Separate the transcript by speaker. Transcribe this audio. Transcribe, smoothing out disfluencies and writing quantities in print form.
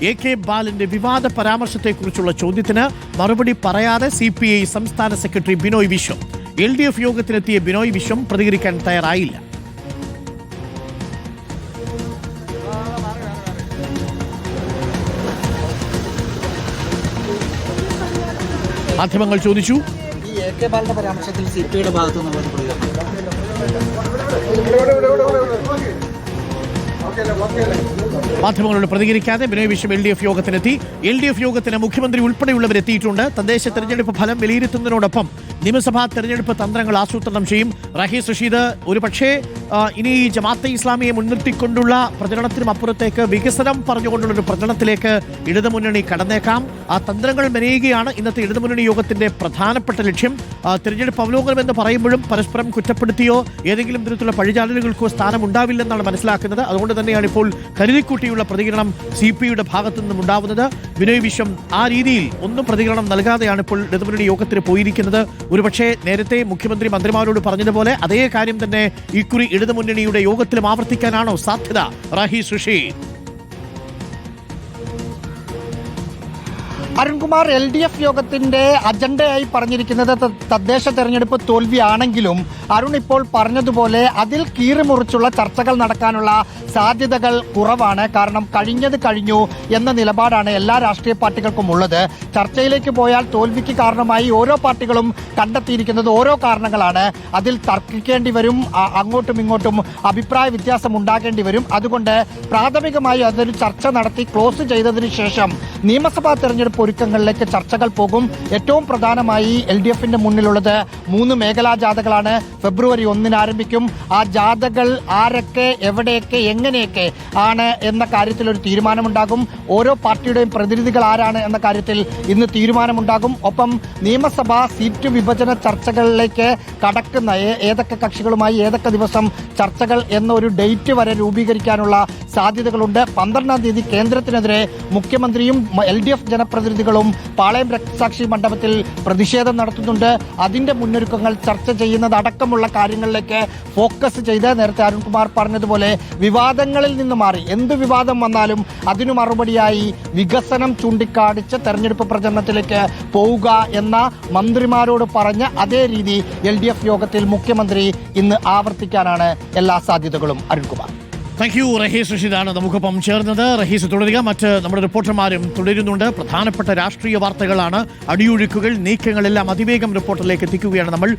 Speaker 1: AK ബാലന്റെ വിവാദ പരാമർശത്തെക്കുറിച്ചുള്ള ചോദ്യത്തിന് മറുപടി പറയാതെ CPI സംസ്ഥാന സെക്രട്ടറി ബിനോയ് വിശ്വം. LDF യോഗത്തിലെത്തിയ ബിനോയ് വിശ്വം പ്രതികരിക്കാൻ തയ്യാറായില്ല. മാധ്യമങ്ങൾ ചോദിച്ചു,
Speaker 2: ഈ AK ബാലന്റെ പരാമർശത്തിൽ CPIയുടെ ഭാഗത്തു നിന്നുള്ള
Speaker 1: മാധ്യമങ്ങളോട് പ്രതികരിക്കാതെ ബിനോയ് വിശ്വം LDF യോഗത്തിനെത്തി. LDF യോഗത്തിന് മുഖ്യമന്ത്രി ഉൾപ്പെടെയുള്ളവരെത്തിയിട്ടുണ്ട്. തദ്ദേശ തെരഞ്ഞെടുപ്പ് ഫലം വിലയിരുത്തുന്നതിനോടൊപ്പം നിയമസഭാ തെരഞ്ഞെടുപ്പ് തന്ത്രങ്ങൾ ആസൂത്രണം ചെയ്യും. റഹീസ് റഷീദ്, ഒരുപക്ഷേ ഇനി ജമാഅത്തെ ഇസ്ലാമിയെ മുൻനിർത്തിക്കൊണ്ടുള്ള പ്രചരണത്തിനും അപ്പുറത്തേക്ക് വികസനം പറഞ്ഞുകൊണ്ടുള്ളൊരു പ്രചരണത്തിലേക്ക് ഇടതുമുന്നണി കടന്നേക്കാം. ആ തന്ത്രങ്ങൾ മെനയുകയാണ് ഇന്നത്തെ ഇടതുമുന്നണി യോഗത്തിന്റെ പ്രധാനപ്പെട്ട ലക്ഷ്യം. തെരഞ്ഞെടുപ്പ് അവലോകനം എന്ന് പറയുമ്പോഴും പരസ്പരം കുറ്റപ്പെടുത്തിയോ ഏതെങ്കിലും തരത്തിലുള്ള പഴിചാരലുകൾക്കോ സ്ഥാനമുണ്ടാവില്ലെന്നാണ് മനസ്സിലാക്കുന്നത്. അതുകൊണ്ട് തന്നെയാണ് ഇപ്പോൾ കരുതിക്കൂട്ടിയുള്ള പ്രതികരണം CPIയുടെ ഭാഗത്തു നിന്നും ഉണ്ടാവുന്നത്. ബിനോയ് വിശ്വം ആ രീതിയിൽ ഒന്നും പ്രതികരണം നൽകാതെയാണ് ഇപ്പോൾ ഇടതുമുന്നണി യോഗത്തിന് പോയിരിക്കുന്നത്. ഒരുപക്ഷെ നേരത്തെ മുഖ്യമന്ത്രി മന്ത്രിമാരോട് പറഞ്ഞതുപോലെ അതേ കാര്യം തന്നെ ഇക്കുറി ഇടതുമുന്നണിയുടെ യോഗത്തിലും ആവർത്തിക്കാനാണോ സാധ്യത? റഹീസ് റഷീദ്.
Speaker 2: അരുൺകുമാർ, LDF യോഗത്തിന്റെ അജണ്ടയായി പറഞ്ഞിരിക്കുന്നത് തദ്ദേശ തെരഞ്ഞെടുപ്പ് തോൽവിയാണെങ്കിലും അരുൺ ഇപ്പോൾ പറഞ്ഞതുപോലെ അതിൽ കീറിമുറിച്ചുള്ള ചർച്ചകൾ നടക്കാനുള്ള സാധ്യതകൾ കുറവാണ്. കാരണം കഴിഞ്ഞത് കഴിഞ്ഞു എന്ന നിലപാടാണ് എല്ലാ രാഷ്ട്രീയ പാർട്ടികൾക്കും ഉള്ളത്. ചർച്ചയിലേക്ക് പോയാൽ തോൽവിക്ക് കാരണമായി ഓരോ പാർട്ടികളും കണ്ടെത്തിയിരിക്കുന്നത് ഓരോ കാരണങ്ങളാണ്. അതിൽ തർക്കിക്കേണ്ടി വരും, അങ്ങോട്ടും ഇങ്ങോട്ടും അഭിപ്രായ വ്യത്യാസം ഉണ്ടാകേണ്ടി വരും. അതുകൊണ്ട് പ്രാഥമികമായി അതൊരു ചർച്ച നടത്തി ക്ലോസ് ചെയ്തതിനു ശേഷം നിയമസഭാ തെരഞ്ഞെടുപ്പ് ഒരുക്കങ്ങളിലേക്ക് ചർച്ചകൾ പോകും. ഏറ്റവും പ്രധാനമായി LDFന്റെ മുന്നിലുള്ളത് 3 മേഖലാ ജാഥകളാണ്. ഫെബ്രുവരി 1 ആരംഭിക്കും. ആ ജാഥകൾ ആരൊക്കെ, എവിടെയൊക്കെ, എങ്ങനെയൊക്കെ ആണ് എന്ന കാര്യത്തിൽ ഒരു തീരുമാനമുണ്ടാകും. ഓരോ പാർട്ടിയുടെയും പ്രതിനിധികൾ ആരാണ് എന്ന കാര്യത്തിൽ ഇന്ന് തീരുമാനമുണ്ടാകും. ഒപ്പം നിയമസഭാ സീറ്റ് വിഭജന ചർച്ചകളിലേക്ക് കടക്കുന്ന ഏതൊക്കെ കക്ഷികളുമായി ഏതൊക്കെ ദിവസം ചർച്ചകൾ എന്നൊരു ഡേറ്റ് വരെ രൂപീകരിക്കാനുള്ള സാധ്യതകളുണ്ട്. 12-ാം തീയതി കേന്ദ്രത്തിനെതിരെ മുഖ്യമന്ത്രിയും LDF ജനപ്രതിനിധികളും പാളയം രക്തസാക്ഷി മണ്ഡപത്തിൽ പ്രതിഷേധം നടത്തുന്നുണ്ട്. അതിന്റെ മുന്നൊരുക്കങ്ങൾ ചർച്ച ചെയ്യുന്നതടക്കമുള്ള കാര്യങ്ങളിലേക്ക് ഫോക്കസ് ചെയ്ത് നേരത്തെ അരുൺകുമാർ പറഞ്ഞതുപോലെ വിവാദങ്ങളിൽ നിന്ന് മാറി എന്ത് വിവാദം വന്നാലും അതിനു മറുപടിയായി വികസനം ചൂണ്ടിക്കാണിച്ച് തെരഞ്ഞെടുപ്പ് പ്രചരണത്തിലേക്ക് പോവുക എന്ന മന്ത്രിമാരോട് പറഞ്ഞ അതേ രീതി LDF യോഗത്തിൽ മുഖ്യമന്ത്രി ഇന്ന് ആവർത്തിക്കാനാണ് എല്ലാ സാധ്യതകളും. Arunkumar,
Speaker 1: thank you. റഹീസ് റഷീദാണ് നമുക്കൊപ്പം ചേർന്നത്. റഹീസ് തുടരുക. മറ്റ് നമ്മുടെ റിപ്പോർട്ടർമാരും തുടരുന്നുണ്ട്. പ്രധാനപ്പെട്ട രാഷ്ട്രീയ വാർത്തകളാണ്, അടിയൊഴുക്കുകൾ, നീക്കങ്ങളെല്ലാം അതിവേഗം റിപ്പോർട്ടറിലേക്ക് എത്തിക്കുകയാണ് നമ്മൾ.